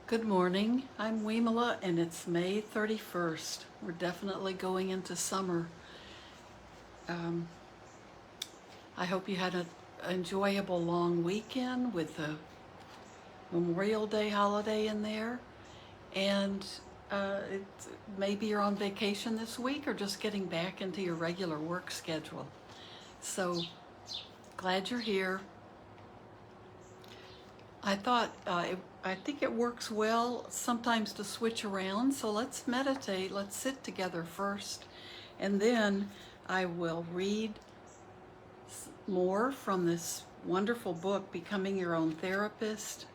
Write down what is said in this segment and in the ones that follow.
Good morning. I'm Vimala and it's May 31st. We're definitely going into summer. Um, I hope you had an enjoyable long weekend with the Memorial Day holiday in there. And maybe you're on vacation this week or just getting back into your regular work schedule. So glad you're here. I think it works well sometimes to switch around. So let's meditate. Let's sit together first. And then I will read more from this wonderful book, Becoming Your Own Therapist,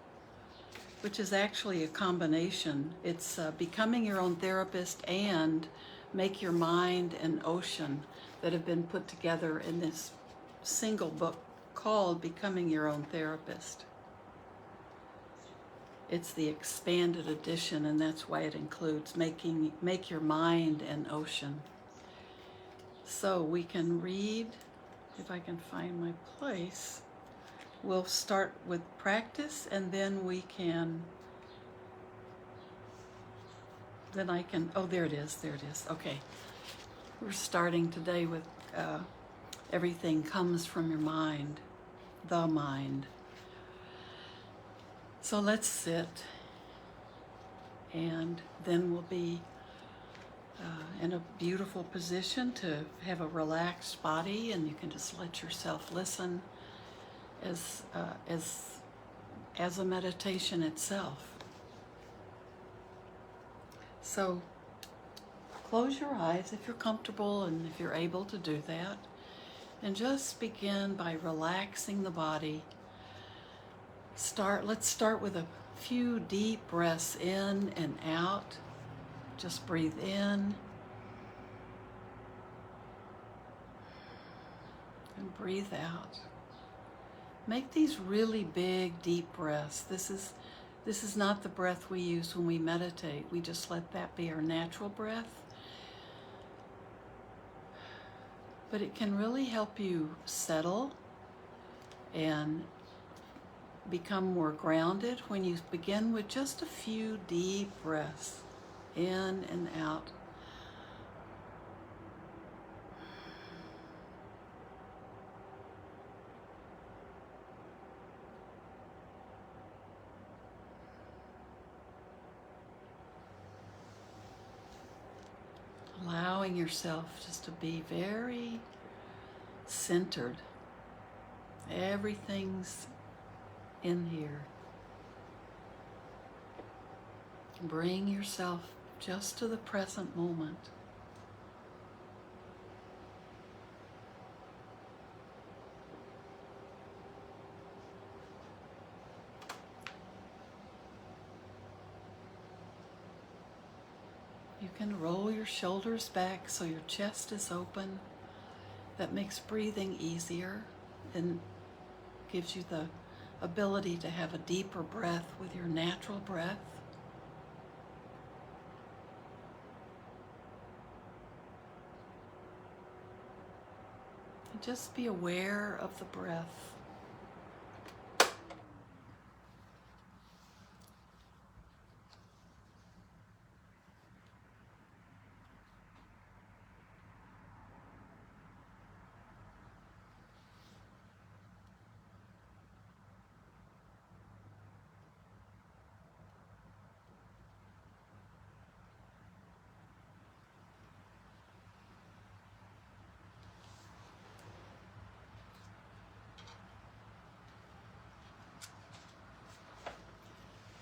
which is actually a combination. It's Becoming Your Own Therapist and Make Your Mind an Ocean that have been put together in this single book called Becoming Your Own Therapist. It's the expanded edition, and that's why it includes make your mind an ocean. So we can read, if I can find my place. We'll start with practice, and then I can, oh, there it is. Okay. We're starting today with everything comes from your mind, the mind. So let's sit, and then we'll be in a beautiful position to have a relaxed body, and you can just let yourself listen as a meditation itself. So close your eyes if you're comfortable and if you're able to do that, and just begin by relaxing the body. Let's start with a few deep breaths in and out. Just breathe in and breathe out. Make these really big, deep breaths. This is not the breath we use when we meditate. We just let that be our natural breath. But it can really help you settle and become more grounded when you begin with just a few deep breaths in and out. Allowing yourself just to be very centered. Everything's in here. Bring yourself just to the present moment. You can roll your shoulders back so your chest is open. That makes breathing easier and gives you the ability to have a deeper breath with your natural breath. And just be aware of the breath.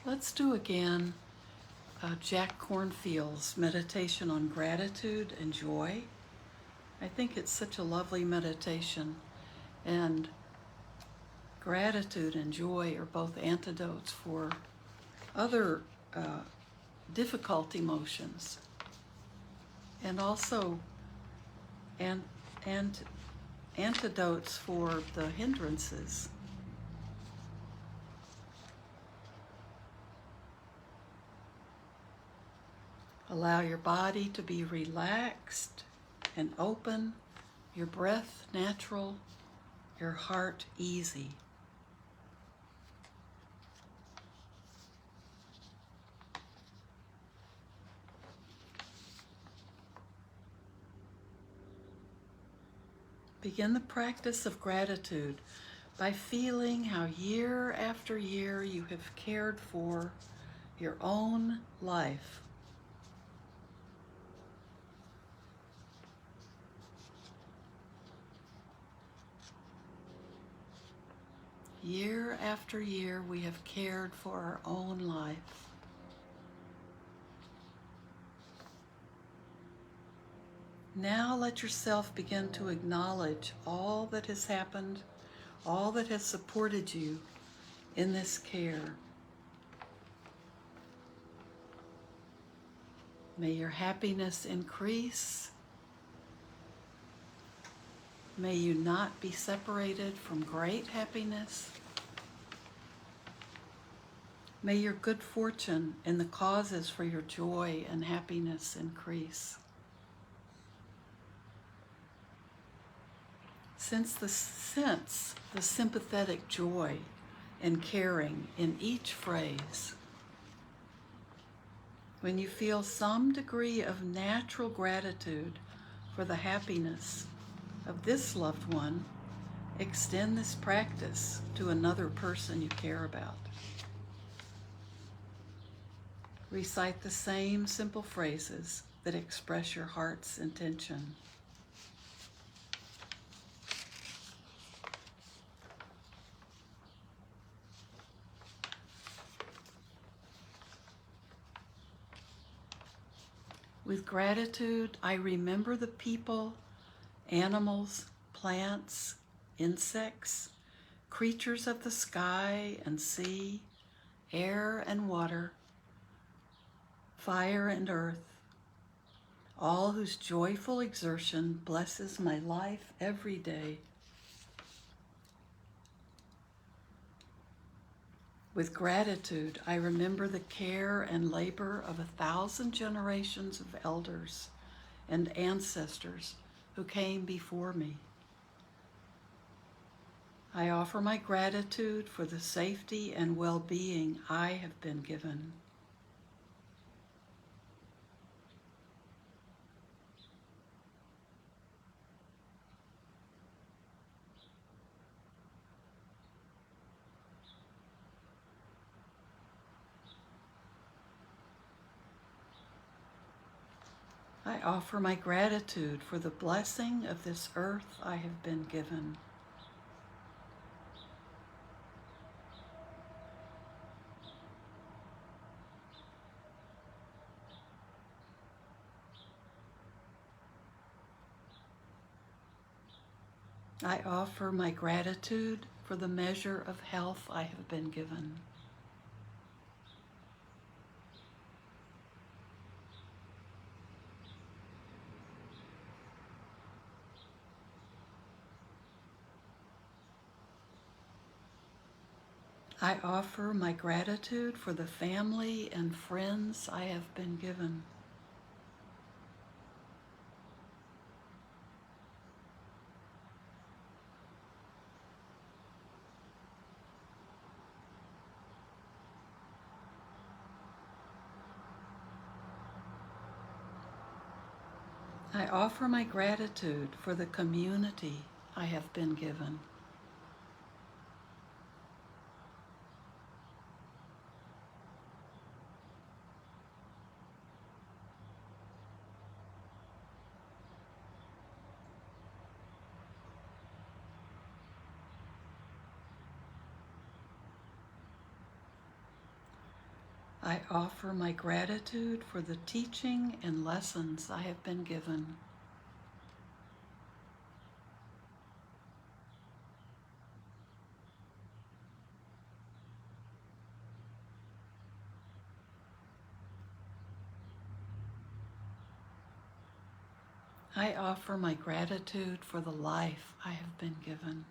Let's do again Jack Cornfield's meditation on gratitude and joy. I think it's such a lovely meditation, and gratitude and joy are both antidotes for other difficult emotions, and also and antidotes for the hindrances. Allow your body to be relaxed and open, your breath natural, your heart easy. Begin the practice of gratitude by feeling how year after year you have cared for your own life. Year after year we have cared for our own life. Now let yourself begin to acknowledge all that has happened, all that has supported you in this care. May your happiness increase. May you not be separated from great happiness. May your good fortune and the causes for your joy and happiness increase. Sense the sympathetic joy and caring in each phrase. When you feel some degree of natural gratitude for the happiness of this loved one, extend this practice to another person you care about. Recite the same simple phrases that express your heart's intention. With gratitude, I remember the people, animals, plants, insects, creatures of the sky and sea, air and water, fire and earth, all whose joyful exertion blesses my life every day. With gratitude, I remember the care and labor of 1,000 generations of elders and ancestors who came before me. I offer my gratitude for the safety and well-being I have been given. I offer my gratitude for the blessing of this earth I have been given. I offer my gratitude for the measure of health I have been given. I offer my gratitude for the family and friends I have been given. I offer my gratitude for the community I have been given. I offer my gratitude for the teaching and lessons I have been given. I offer my gratitude for the life I have been given.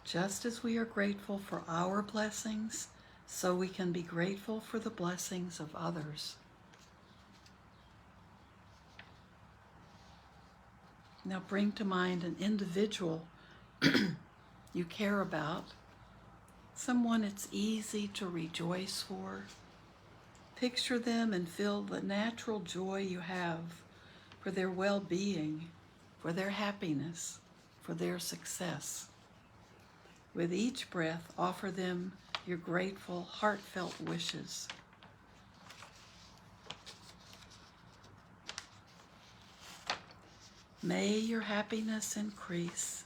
Just as we are grateful for our blessings, so we can be grateful for the blessings of others. Now bring to mind an individual you care about, someone it's easy to rejoice for. Picture them and feel the natural joy you have for their well-being, for their happiness, for their success. With each breath, offer them your grateful, heartfelt wishes. May your happiness increase.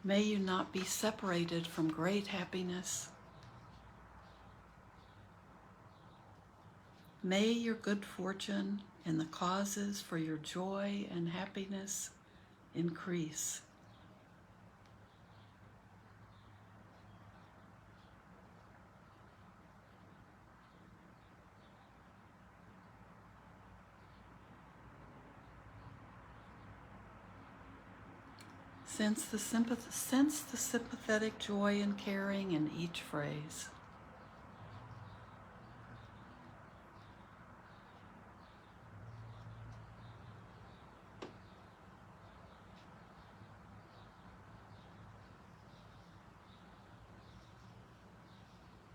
May you not be separated from great happiness. May your good fortune and the causes for your joy and happiness increase. Sense the sympathetic joy and caring in each phrase.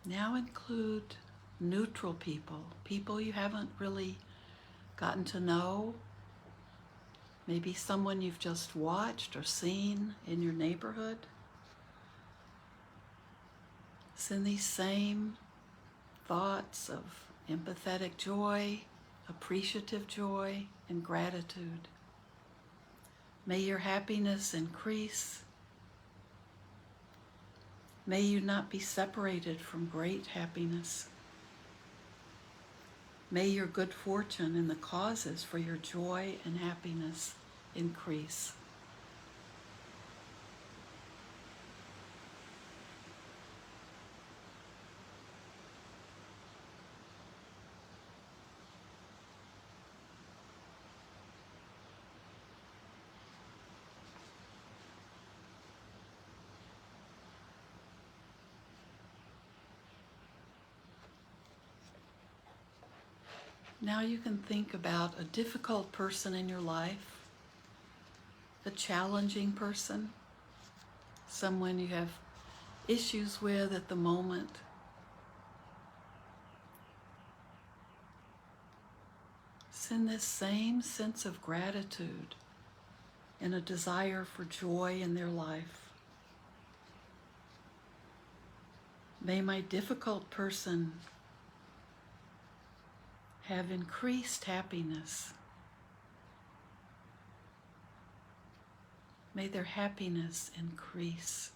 Now include neutral people, people you haven't really gotten to know, maybe someone you've just watched or seen in your neighborhood. Send these same thoughts of empathetic joy, appreciative joy, and gratitude. May your happiness increase. May you not be separated from great happiness. May your good fortune and the causes for your joy and happiness increase. Now you can think about a difficult person in your life, a challenging person, someone you have issues with at the moment. Send this same sense of gratitude and a desire for joy in their life. May my difficult person have increased happiness. May their happiness increase.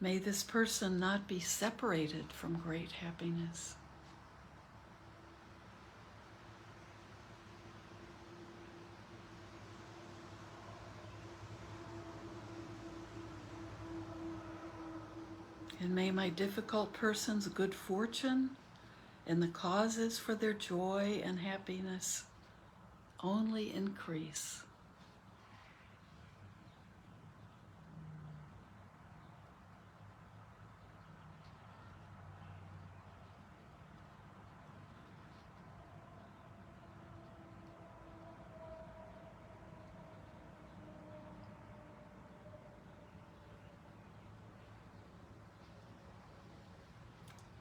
May this person not be separated from great happiness. And may my difficult person's good fortune and the causes for their joy and happiness only increase.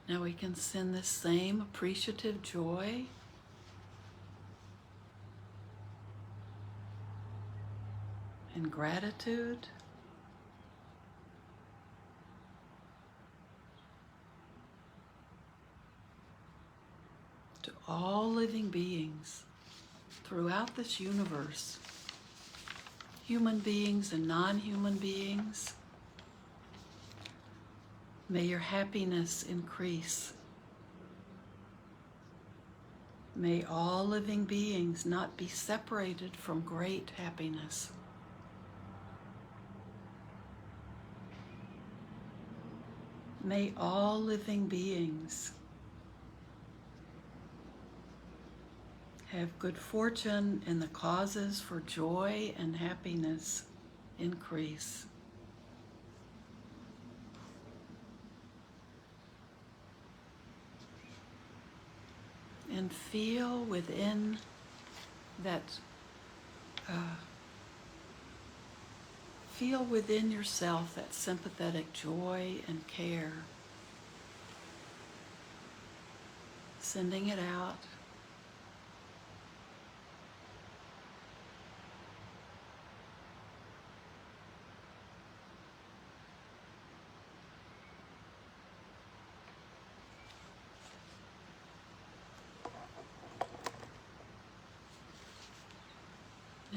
Now we can send this same appreciative joy and gratitude to all living beings throughout this universe, human beings and non-human beings. May your happiness increase. May all living beings not be separated from great happiness. May all living beings have good fortune and the causes for joy and happiness increase. and feel within that, feel within yourself that sympathetic joy and care, sending it out.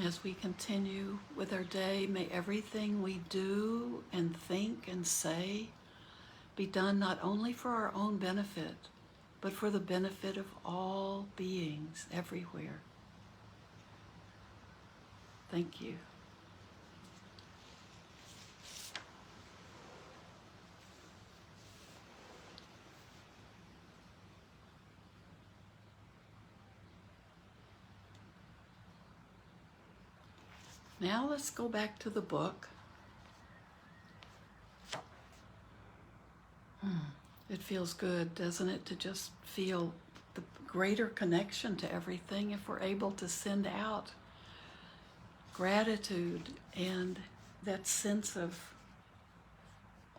As we continue with our day, may everything we do and think and say be done not only for our own benefit, but for the benefit of all beings everywhere. Thank you. Now let's go back to the book. It feels good, doesn't it, to just feel the greater connection to everything if we're able to send out gratitude and that sense of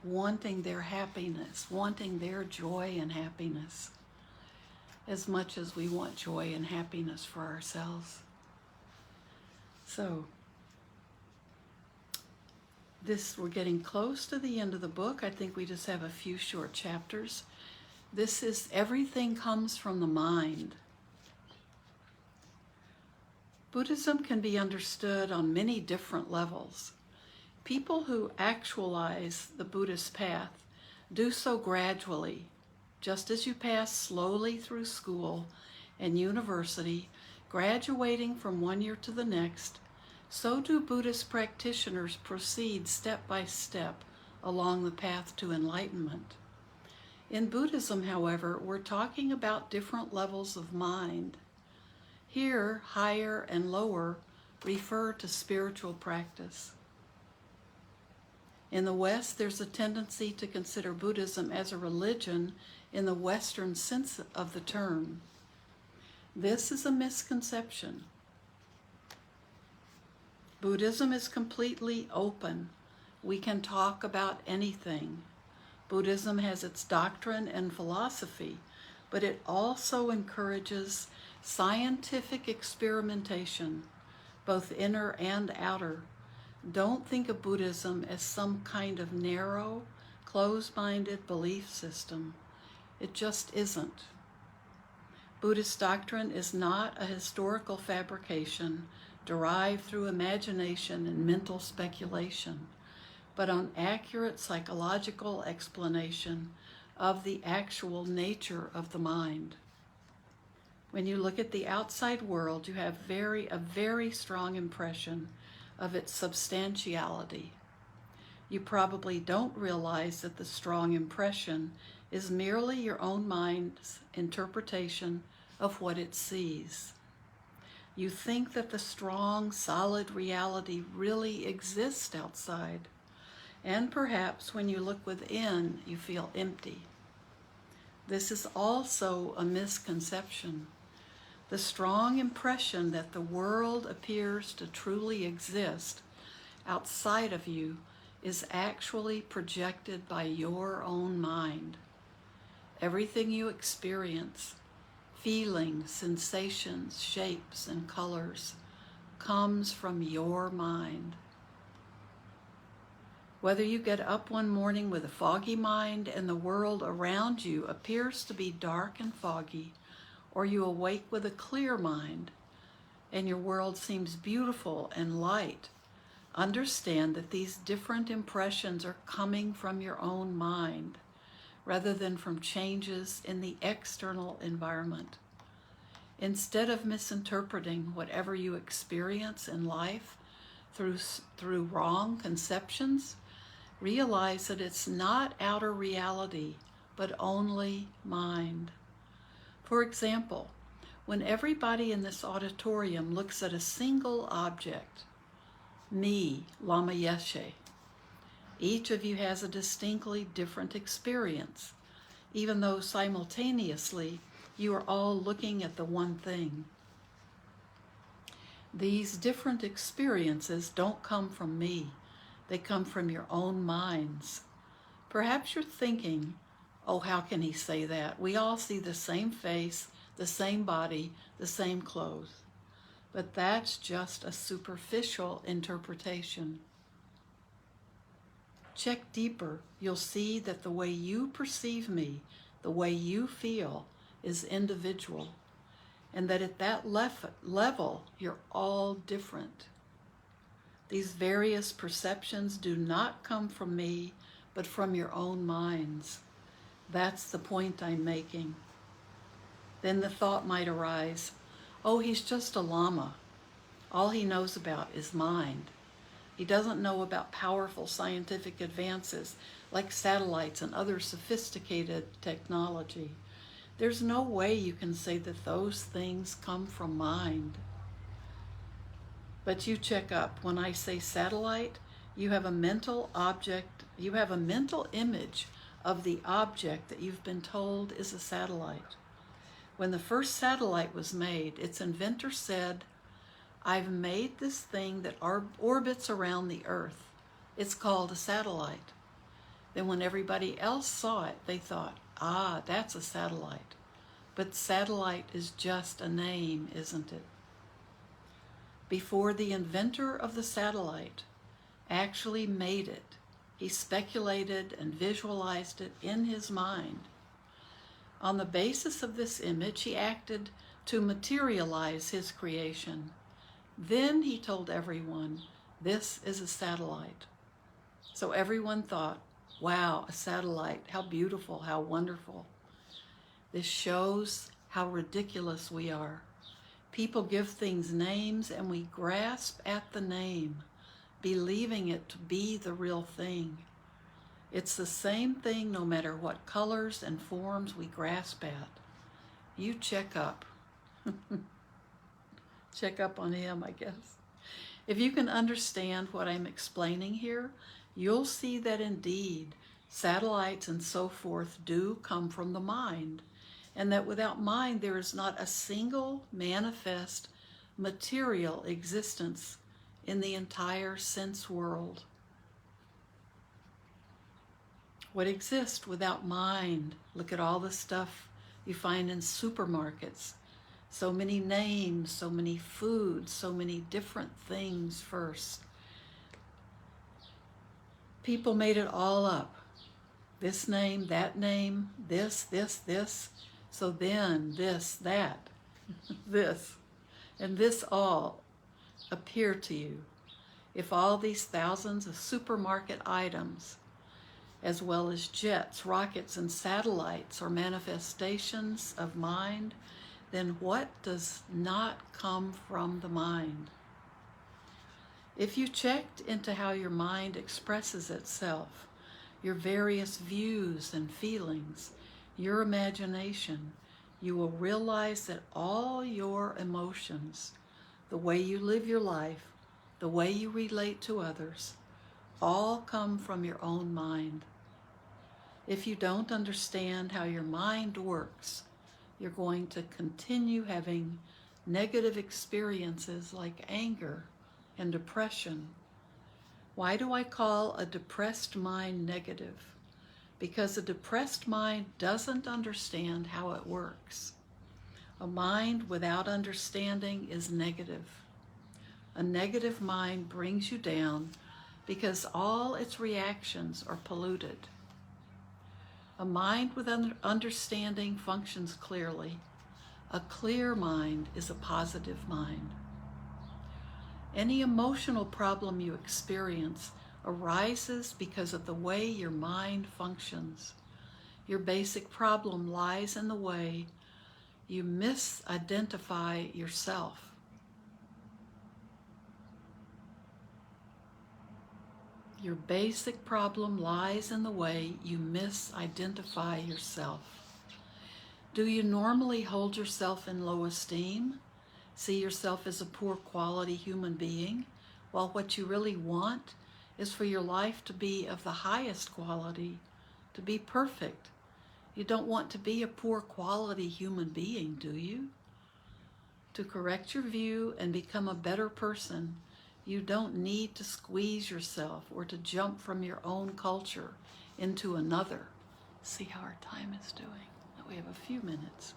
wanting their happiness, wanting their joy and happiness as much as we want joy and happiness for ourselves. So, we're getting close to the end of the book. I think we just have a few short chapters. This is Everything Comes from the Mind. Buddhism can be understood on many different levels. People who actualize the Buddhist path do so gradually, just as you pass slowly through school and university, graduating from one year to the next. So do Buddhist practitioners proceed step by step along the path to enlightenment. In Buddhism, however, we're talking about different levels of mind. Here, higher and lower refer to spiritual practice. In the West, there's a tendency to consider Buddhism as a religion in the Western sense of the term. This is a misconception. Buddhism is completely open. We can talk about anything. Buddhism has its doctrine and philosophy, but it also encourages scientific experimentation, both inner and outer. Don't think of Buddhism as some kind of narrow, closed-minded belief system. It just isn't. Buddhist doctrine is not a historical fabrication derived through imagination and mental speculation, but an accurate psychological explanation of the actual nature of the mind. When you look at the outside world, you have a very strong impression of its substantiality. You probably don't realize that the strong impression is merely your own mind's interpretation of what it sees. You think that the strong, solid reality really exists outside, and perhaps when you look within, you feel empty. This is also a misconception. The strong impression that the world appears to truly exist outside of you is actually projected by your own mind. Everything you experience, feelings, sensations, shapes, and colors, comes from your mind. Whether you get up one morning with a foggy mind and the world around you appears to be dark and foggy, or you awake with a clear mind and your world seems beautiful and light, understand that these different impressions are coming from your own mind, rather than from changes in the external environment. Instead of misinterpreting whatever you experience in life through wrong conceptions, realize that it's not outer reality, but only mind. For example, when everybody in this auditorium looks at a single object, me, Lama Yeshe, each of you has a distinctly different experience, even though simultaneously You are all looking at the one thing. These different experiences don't come from me. They come from your own minds. Perhaps you're thinking, oh, how can he say that? We all see the same face, the same body, the same clothes. But that's just a superficial interpretation. Check deeper. You'll see that the way you perceive me, the way you feel, is individual. And that at that level, you're all different. These various perceptions do not come from me, but from your own minds. That's the point I'm making. Then the thought might arise, oh, he's just a lama. All he knows about is mind. He doesn't know about powerful scientific advances like satellites and other sophisticated technology. There's no way you can say that those things come from mind. But you check up. When I say satellite, you have a mental object, you have a mental image of the object that you've been told is a satellite. When the first satellite was made, its inventor said, I've made this thing that orbits around the Earth. It's called a satellite. Then when everybody else saw it, they thought, that's a satellite. But satellite is just a name, isn't it? Before the inventor of the satellite actually made it, he speculated and visualized it in his mind. On the basis of this image, he acted to materialize his creation. Then he told everyone, this is a satellite. So everyone thought, wow, a satellite, how beautiful, how wonderful. This shows how ridiculous we are. People give things names and we grasp at the name, believing it to be the real thing. It's the same thing no matter what colors and forms we grasp at. You check up. Check up on him, I guess. If you can understand what I'm explaining here, you'll see that indeed satellites and so forth do come from the mind, and that without mind there is not a single manifest material existence in the entire sense world. What exists without mind? Look at all the stuff you find in supermarkets. So many names, so many foods, so many different things first. People made it all up. This name, that name, this. So then this, that, this, and this all appear to you. If all these thousands of supermarket items, as well as jets, rockets, and satellites are manifestations of mind, then what does not come from the mind? If you checked into how your mind expresses itself, your various views and feelings, your imagination, you will realize that all your emotions, the way you live your life, the way you relate to others, all come from your own mind. If you don't understand how your mind works, you're going to continue having negative experiences like anger and depression. Why do I call a depressed mind negative? Because a depressed mind doesn't understand how it works. A mind without understanding is negative. A negative mind brings you down because all its reactions are polluted. A mind with understanding functions clearly. A clear mind is a positive mind. Any emotional problem you experience arises because of the way your mind functions. Your basic problem lies in the way you misidentify yourself. Your basic problem lies in the way you misidentify yourself. Do you normally hold yourself in low esteem? See yourself as a poor quality human being, while what you really want is for your life to be of the highest quality, to be perfect. You don't want to be a poor quality human being, do you? To correct your view and become a better person, you don't need to squeeze yourself or to jump from your own culture into another. See how our time is doing. We have a few minutes.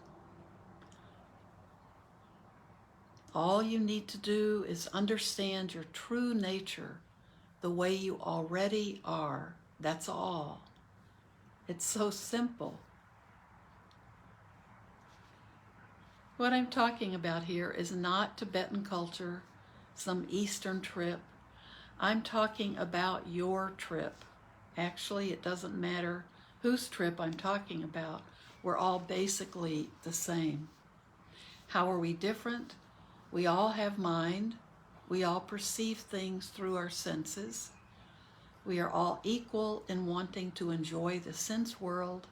All you need to do is understand your true nature the way you already are. That's all. It's so simple. What I'm talking about here is not Tibetan culture, some Eastern trip. I'm talking about your trip. Actually, it doesn't matter whose trip I'm talking about. We're all basically the same. How are we different? We all have mind. We all perceive things through our senses. We are all equal in wanting to enjoy the sense world,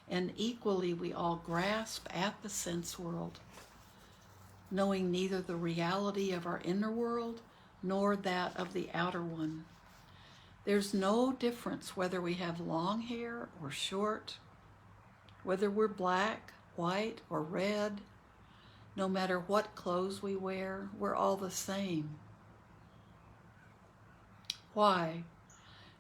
and equally we all grasp at the sense world, knowing neither the reality of our inner world nor that of the outer one. There's no difference whether we have long hair or short, whether we're black, white, or red. No matter what clothes we wear, we're all the same. Why?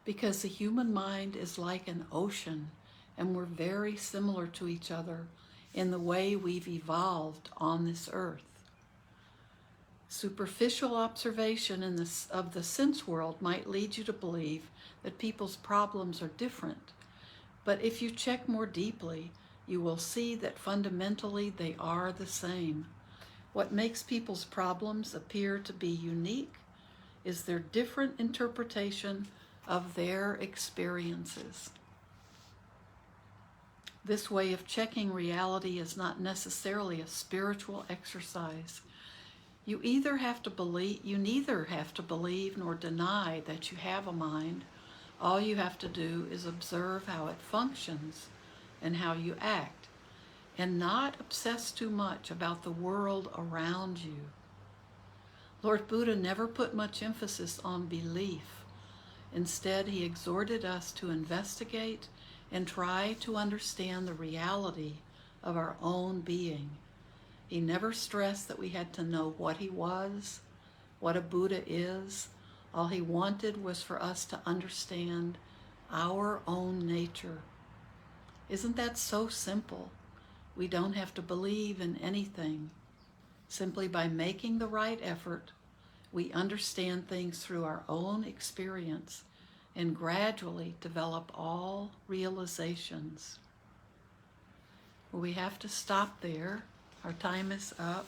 Because the human mind is like an ocean, and we're very similar to each other in the way we've evolved on this earth. Superficial observation of the sense world might lead you to believe that people's problems are different. But if you check more deeply, you will see that fundamentally they are the same. What makes people's problems appear to be unique is their different interpretation of their experiences. This way of checking reality is not necessarily a spiritual exercise. You neither have to believe nor deny that you have a mind. All you have to do is observe how it functions and how you act, and not obsess too much about the world around you. Lord Buddha never put much emphasis on belief. Instead, he exhorted us to investigate and try to understand the reality of our own being. He never stressed that we had to know what he was, what a Buddha is. All he wanted was for us to understand our own nature. Isn't that so simple? We don't have to believe in anything. Simply by making the right effort, we understand things through our own experience and gradually develop all realizations. We have to stop there. Our time is up.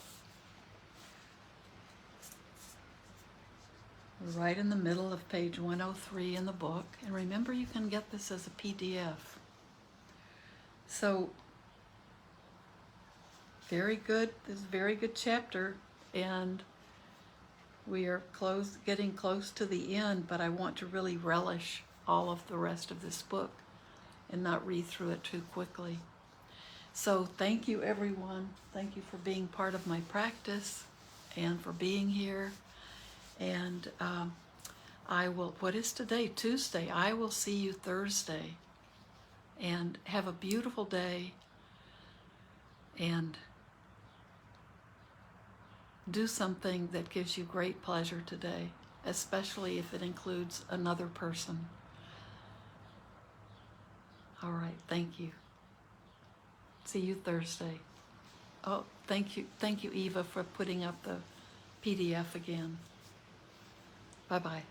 We're right in the middle of page 103 in the book. And remember, you can get this as a PDF. So, very good. This is a very good chapter. And we are getting close to the end, but I want to really relish all of the rest of this book and not read through it too quickly. So thank you, everyone. Thank you for being part of my practice and for being here. And what is today? Tuesday. I will see you Thursday. And have a beautiful day. And do something that gives you great pleasure today, especially if it includes another person. All right, thank you. See you Thursday. Oh, thank you, Eva, for putting up the PDF again. Bye-bye.